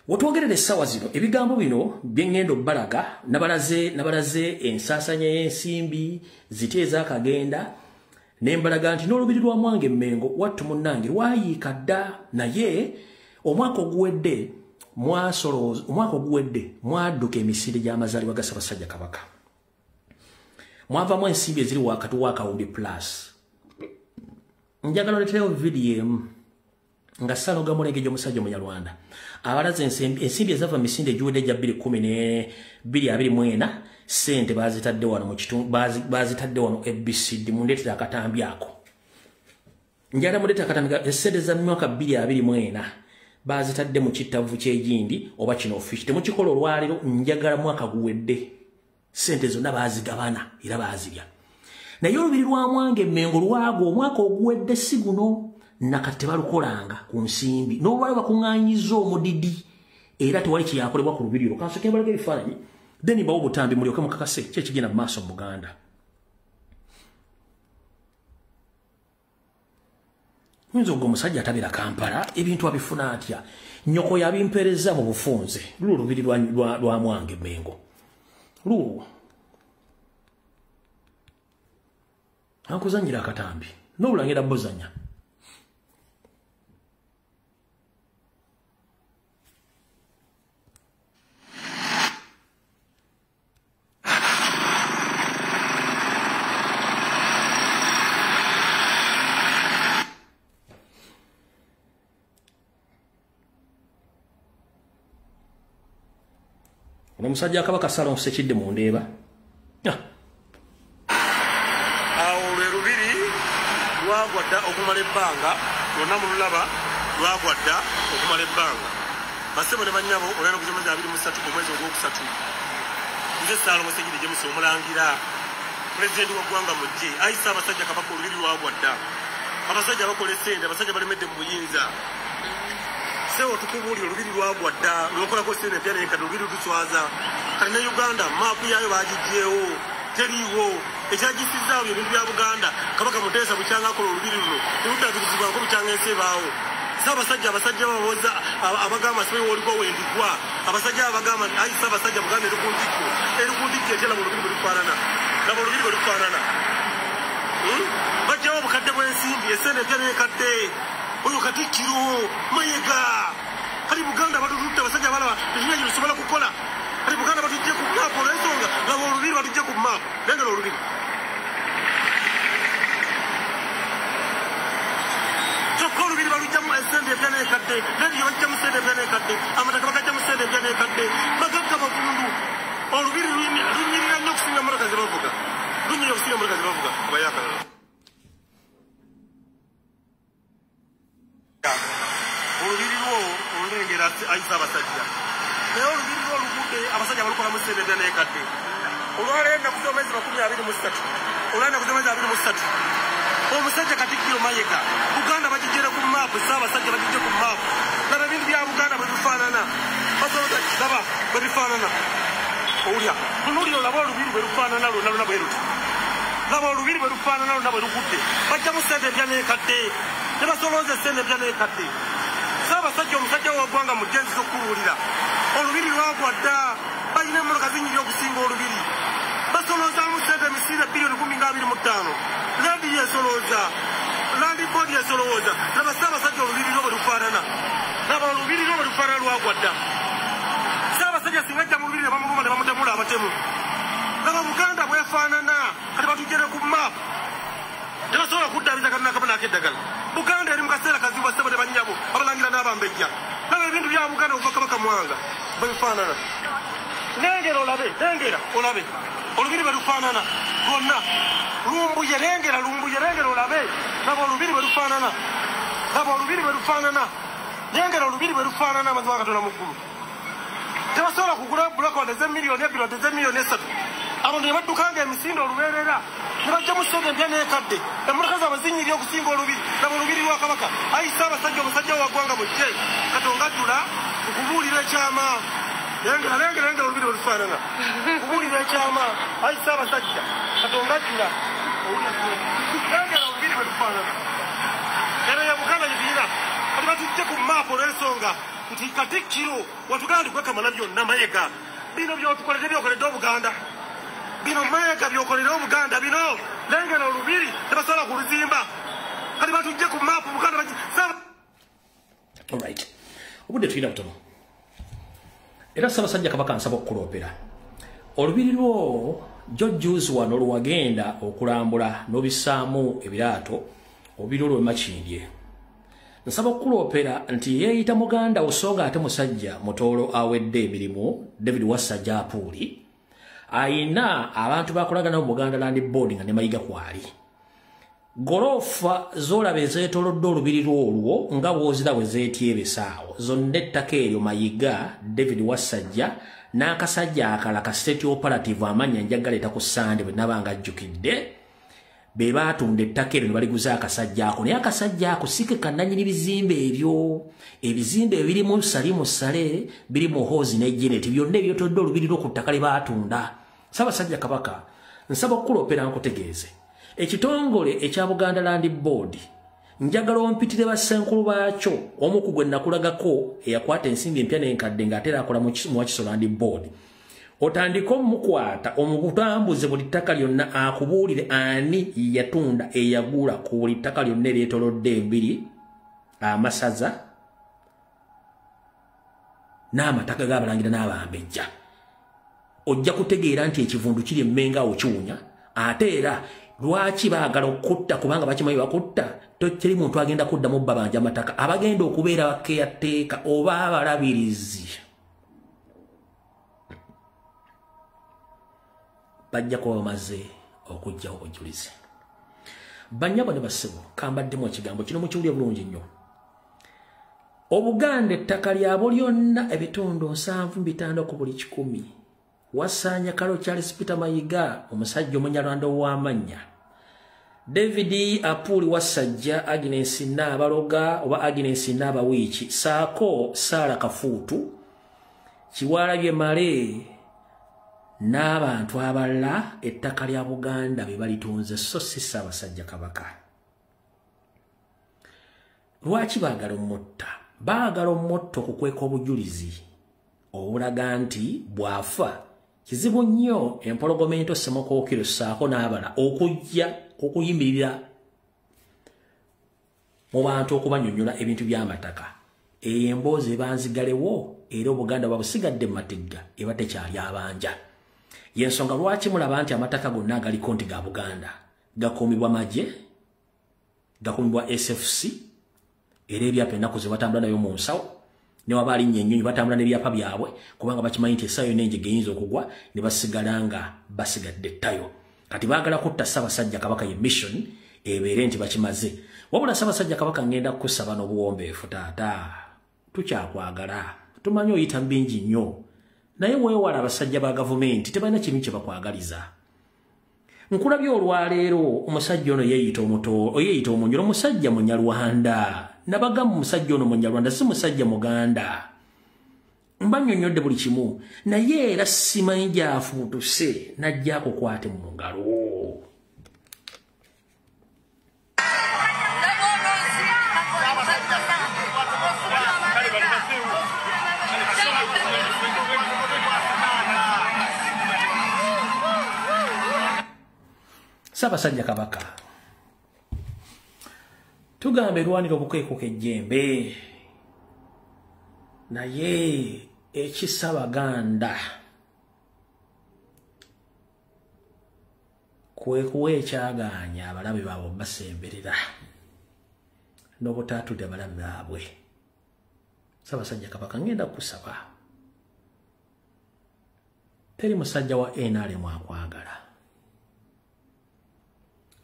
Wotwogerera essawa zino ebigambo bino byengendo balaga nabalaze ensasanya y'ensimbi ziteeza akagenda nembalaga nti n'olubiri lwa Mwange Mmengo wattu munnange lwayiika dda naye omwaka oguwedde mwadduka emisinde gy'amazaalibwa ga Ssaabasajja Kabaka mwavamu ensimbi eziri wakati wa kawumbi plus njagala oleterewo vidiyo emu nga Ssaalongo Mulenge gy'omusajja Munyarwanda abalaze ensimbi ezava misinde egiwedde gya 2024 sente bazitadde wano mu kitundu bazitadde wano ABCD mundeetera akatambi ako njagala mundeetera akatambi esente za myaka 2024 bazitadde mu kittavu ky'egindi oba kino office temukikola olwaliro njagala mwaka guwedde sente zonna bazigabana era bazirya naye olubiri lwa Mwange Mmengo lwago omwaka oguwedde si guno nakati balukolanga ku nsimbi n'olwali bakuŋŋaanyiza omudidi era tewali kyeyakolebwa ku lubiri lwo kansoke mbalaga ebifaananyi then bawo obutambi mulyoke mukakase ki ekigenda mu maaso mu Buganda. Oyinza ogwo omusajja atabira Kampala ebintu abifuna atya nnyoko yabimpeereza mu bufunze lulwo lubiri lwa Mwange Mmengo lulwo akuzannyira akatambi n'obulangira buzanya omusajja Kabaka Ssaalongo Ssekidde mu ndeeba awo lwe lubiri lwagwadda okumala ebbanga lwonna mu lulaba lwagwadda okumala ebbanga basebo ne bannyabo olwenda kuzomeza 23 omwezi ogwokusatu nze Ssaalongo Ssekidde James omulangira pulezidenti w'eggwanga mu gye ayisa abasajja Kabaka olubiri lwagwadda abasajja bakola essente abasajja balemedde mu buyinza sewo tukubuulira olubiri lwagwadda lwokolako sente empya nenkadde olubiri lutuswaza kati ne Uganda maapu yaayo baagigyewo teriiwo ekyagisizzaawo ebintu bya Buganda Kabaka Muteesa bukyanga akola olubiri luno teruddaabirizibwako bukyanga ensi ebaawo Ssaabasajja abasajja baboza abagamba sibe woliko wendigwa abasajja abagamba ayi Ssaabasajja Buganda eri ku ntikko etya laba olubiri bwe lufaanana laba olubiri bwe lufaanana bajjawo obukadde bw'ensimbi esente empya nenkadde oyo Katikkiro Mayiga kali Buganda batututta abasajja balaba ekinywa kino kisobola kukola kali Buganda batujje ku maapu olw'ensonga laba olubiri batujje ku maapu lengera olubiri kyokka olubiri balugjamu esente empya nenkadde rediyo bajjamu sente empya nenkadde amataka bagajjamu sente empya nenkadde bagagga bagundu olubiri lunyirira nnyo okusinga emmotoka ze bavuga lunyirira okusinga emmotoka ze bavuga abayakalala olubiri lwo olulengera ayisa abasajja naye olubiri lwo olugudde abasajja balukolamu sente empya nenkadde olwalenda kuza omwezi 23 olwalenda kuza omwezi 23 omusajja Katikkiro Mayiga Buganda bagijjere ku maapu Ssaabasajja bagijje ku maapu laba ebintu bya Buganda bwe bifaanana basobola laba bwe bifaanana owulya tunuulira olaba olubiri bwe lufaanana lwonna lwonna bwe luti laba olubiri bwe lufaanana lwonna bwe lugudde bajjamu sente empya nenkadde ne basolooza esente empya nenkadde Ssaabasajja omusajja w'eggwanga mu gye nziza okubuulira olubiri lwagwadda balina emmotoka zinyiri okusinga olubiri basoloozaamu sente emisinde bilioni 25 rediyo esolooza landibodi esolooza laba Ssaabasajja olubiri lwo bwe lufaanana laba olubiri lwo bwe lufaanana lwagwadda Ssaabasajja singa ajja mu lubiri ne bamuluma ne bamutemula abatemu laba Buganda bwefaanana kati batujjere ku maapu tebasobola kuddaabiza kalina kabona ak'eddagala Buganda eri mu kaseera kazibu basebo ne bannyabo abalangira n'abambejja laba ebintu bya Buganda okuva Kabaka Mwanga bwe bifaanana lengera olabe lengera olabe olubiri bwe lufaanana lwonna lumbuye lengera olabe laba olubiri bwe lufaanana laba olubiri bwe lufaanana lengera olubiri bwe lufaanana amazima ga Katonda mu ggulu tebasobola kugula bulokoni ez'emiliyoni 2 wadde ez'emiliyoni 3 abantu ne baddukanga emisinde olubeerera ne bajjamu sente empya nenkadde emmotoka zaabwe zinyiri okusinga olubiri laba olubiri lwa Kabaka ayi Ssaabasajja omusajja w'eggwanga mu gye Katonda ajjula okubuulira ekyama lengera olubiri bwe lufaanana okubuulira ekyama ayi Ssaabasajja Katonda ajjula lengera olubiri bwe lufaanana era ya Buganda gye tuyina kati batujje ku maapu olw'ensonga nti Katikkiro watuganda kweka malabyo namayega bino byotukolere byokoledde Obuganda bino Mayiga byokoledde Obuganda bino lengera olubiri tebasobola kuluzimba kati batujje ku maapu Buganda all right obudde tuyina butono era Ssaabasajja Kabaka nsaba okukuloopera olubiri lwo jojjuuzi wano lwagenda okulambula n'obissaamu ebiraato olubiri lwe Makindye nsaba okukuloopera nti yeeyita muganda osonga ate musajja mutoolo awedde emirimu David Wasajja Apuuli ayina abantu bakolagana mu Buganda Land Board nga ne Mayiga kwali gorofa zolaba ezeetoolodde olubiri lwolwo nga bwozira bwe zeetyebesaawo zonna ettaka eryo Mayiga David Wasajja n'akasajja akala ka state operative amanya njagaleeta ku Sande bwe nabanga ajjukidde be baatunda ettaka eryo ne baliguza akasajja ako naye akasajja ako si ke kannannyini bizimbe ebyo ebizimbe ebirimu Salimu Sale birimu Hoozi ne Janet byonna ebyotodde olubiri lwo ku ttaka lye baatunda Ssaabasajja Kabaka nsaba okukuloopera nkutegeeze ekitongole ekya Buganda Land Board njagala ompitire bassenkulu baakyo omu ku gwe nakulagako eyakwata ensimbi empya n'enkadde ng'ate akola mu Wakiso Land Board otandika omukwata omukutambuze buli ttaka lyonna akubuulire ani yatunda eyagula ku buli ttaka lyonna eryetoolodde embiri amasaza n'amataka g'abalangira n'abambejja ojja kutegeera nti ekivundu kiri emmenga okiwunya ate era lwaki baagala okutta kubanga bakimanyi bakutta teri muntu agenda kuddamu babanja amataka abagenda okubeera bakeyateeka oba abalabirizi bajja kuba bamaze okujjawo obujulizi bannyabo ne bassebo kambaddemu ekigambo kino mukiwulire bulungi nnyo Obuganda ettaka lyabo lyonna ebitundu 7.5 ku buli 100 Wasaanya Kalo Charles Peter Mayiga omusajja Omunyarwanda ow'amanya David Apuuli Wasajja Agnes Nabaloga oba Agnes Nabawiiki saako Sara Kafuutu Kiwalabye Male n'abantu abalala ettaka lya Buganda be balitunze so si Ssaabasajja Kabaka lwaki baagala omutta baagala omutta okukweka obujulizi obulaga nti bwafa kizibu nnyo empologomento Ssemukookiro saako n'abala okujja okuyimirira mu bantu okubannyonnyola ebintu by'amataka emboozi banzigalewo era Obuganda babusigadde mu matigga eba tekyali abanja yensonga lwaki mulaba nti amataka gonna agaliko nti ga Buganda gakuumibwa magye gakuumibwa SFC era ebyapa ennaku ze batambula nayo mu nsawo ne waba alinnya ennyonyi batambula n'ebyapa byabwe kubanga bakimanyi nti essaawa yonna enjege eyinza okugwa ne basigala nga basigadde ttayo kati baagala kutta Ssaabasajja Kabaka ye mission ebeere nti bakimaze wabula Ssaabasajja Kabaka ngenda kukusaba n'obuwombeefu taata tukyakwagala tumanyi oyita bingi nnyo naye weewala abasajja ba gavumenti tebalina kimu kye bakwagaliza nkulabye olwaleero omusajja ono yeeyita omunyolo omusajja Munyarwanda nabagamba omusajja ono Munyarwanda si musajja Muganda mbannyonnyodde buli kimu naye era simanyi gy'afuutuse najja akukwate mu ngalo Ssaabasajja Kabaka tugambe lwanira obukeekuka ejjembe naye ekissa Baganda kwe kuwa ekyagaanya abalabe baabwe basemberera n'obutaatudde abalabe baabwe Ssaabasajja Kabaka ngenda kusaba teri musajja wa NRM akwagala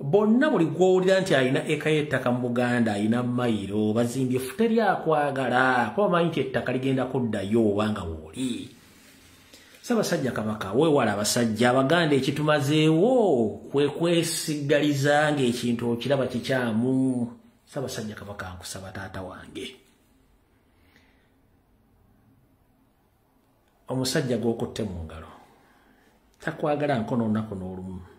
bonna buli gwowulira nti alina eka y'ettaka mu Buganda alina mayiro bazimbye teri akwagala kuba manyi nti ettaka ligenda kuddayo obanga wooli Ssaabasajja Kabaka weewala abasajja Abaganda ekitumazeewo kwe kwesigaliza ng'ekintu okiraba kikyamu Ssaabasajja Kabaka nkusaba taata wange omusajja gw'okutte mu ngalo takwagala nkono olunaku n'olumu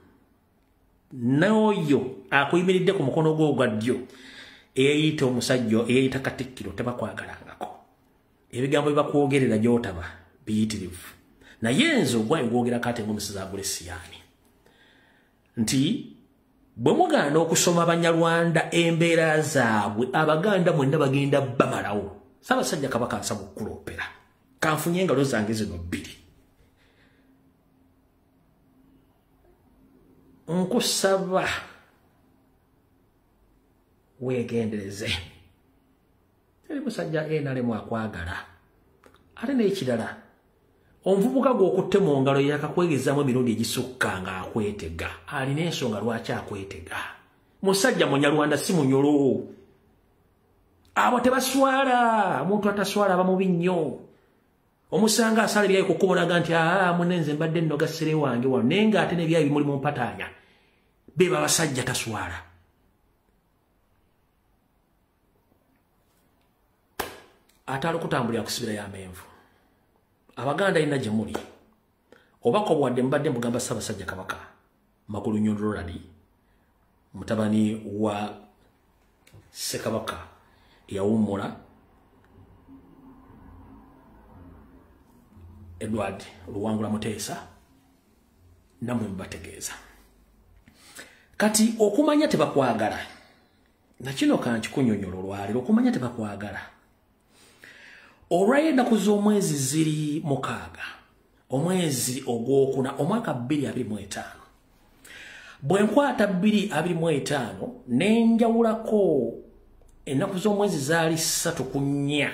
n'oyo akuyimiridde ku mukono gwo ogwa ddyo eyayita omusajja eyayita Katikkiro tebakwagalangako ebigambo bibakwogerera gyotaba biyitirivu naye nze ogwayo gwogera kate ng'omusiza Agulesiyani nti bwe mugaana okusoma Abanyarwanda embeera zaabwe Abaganda mwenna bagenda bamalawo Ssaabasajja Kabaka nsaba okukuloopera kanfunye engalo zange zino bbiri nkusaba weegendereze teri musajja enalemu akwagala ate n'ekirala omuvubuka gw'okutte mu ngalo yakakwegezamu emirundi egisukka ng'akwetega alina ensonga lwaki akwetega musajja Munyarwanda si munyolo abo tebaswala omuntu ataswala aba mubi nnyo omusanga asala ebyayi kukubulaga nti munenze mbadde nnoga ssere wange wano naye ng'ate n'ebyayi bimuli mu mpataanya beba abasajja taswala ate alukutambulira kusibirayo amenvu Abaganda ina gye muli obako bwadde mbadde mugamba Ssaabasajja Kabaka Magulu Nnyonto Ladi mutabani wa Ssekabaka yawummula Edward Luwangula Muteesa namwe mbategeeza kati okumanya tebakwagala nakino kankikunyonyola olwaleero okumanya tebakwagala olw'ennaku z'omwezi ziri 6 omwezi ogwokuna omwaka 2025 bwe nkwata 2025 nenjawulako ennaku z'omwezi zaali 3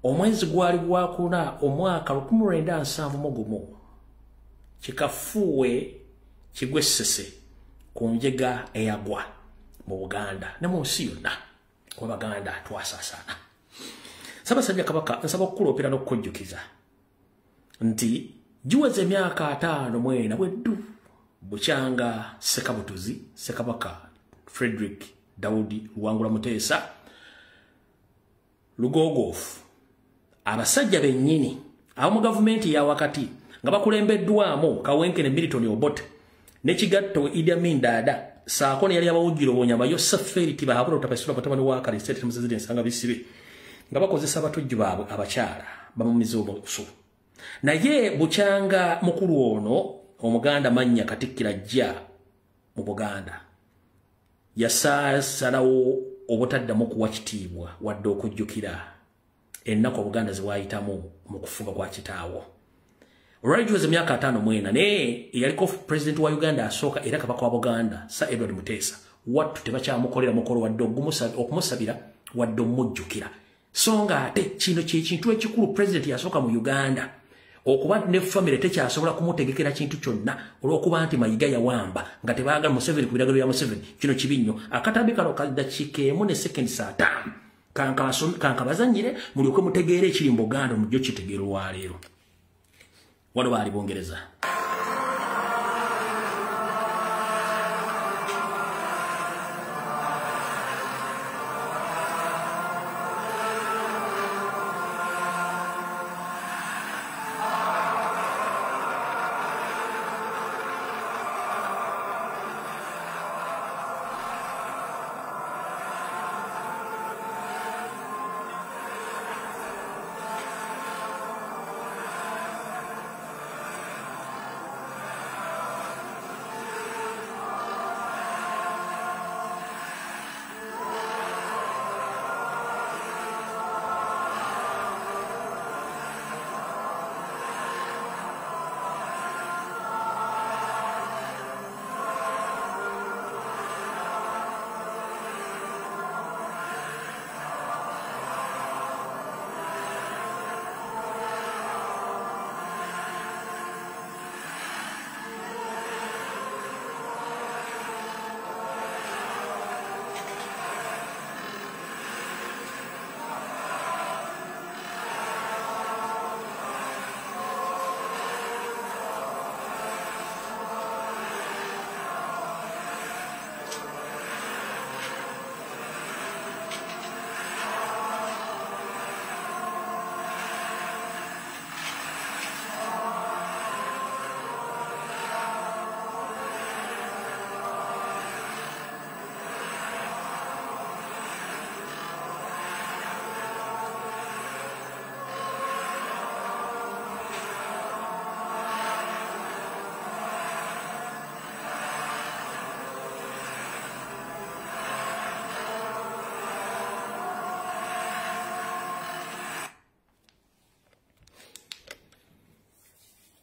omwezi gwali gwakuna omwaka 1971 kikafuuwe kigwe ssese ku njega eyagwa mu Buganda ne mu nsi yonna ku Baganda twasaasaana Ssaabasajja Kabaka nsaba okukuloopera n'okukujjukiza nti giweze emyaka 5 mwena bweddu bukyanga Ssekabutuzi Ssekabaka Frederick Daudi Luwangula Muteesa Lugoogofu abasajja bennyini abamu gavumenti ya wakati nga bakulembeddwamu Kawenkene Milton Obote ne Kigatto Idi Amin Dada saako ne yali abawujjira obonyama Yosef Feriti bahabula otapesula batabani wa kale state muzazide nsanga bisibe nga bakozesa abatujju baabwe abakyala bamumiza obusu naye bukyanga mukulu ono omuganda mannya Katikkira jja mu Buganda yasalawo obutaddamu kuwa kitiibwa wadde okujjukira ennaku Obuganda ziwaayitamu mu kufuga kwa kitaawo olwaligiweza emyaka 5 mwena naye yaliko president wa Uganda asooka era Kabaka wa Buganda Sir Edward Muteesa wattu tebakyamukolera mukolo wadde okumusabira wadde omujjukira so nga ate kino kintu ekikulu president yasooka mu Uganda okuba ne family tekyasobola kumutegekera kintu kyonna olw'okuba nti Mayiga yawamba nga tebaagala Museveni ku biragiro bya Museveni kino kibi nnyo akatambi kano kaddakiika emu ne seconds 5 kankabazanyire mulyoke mutegeere ekiri mu Buganda mujjo kitegeero wa leero wano baali Bungereza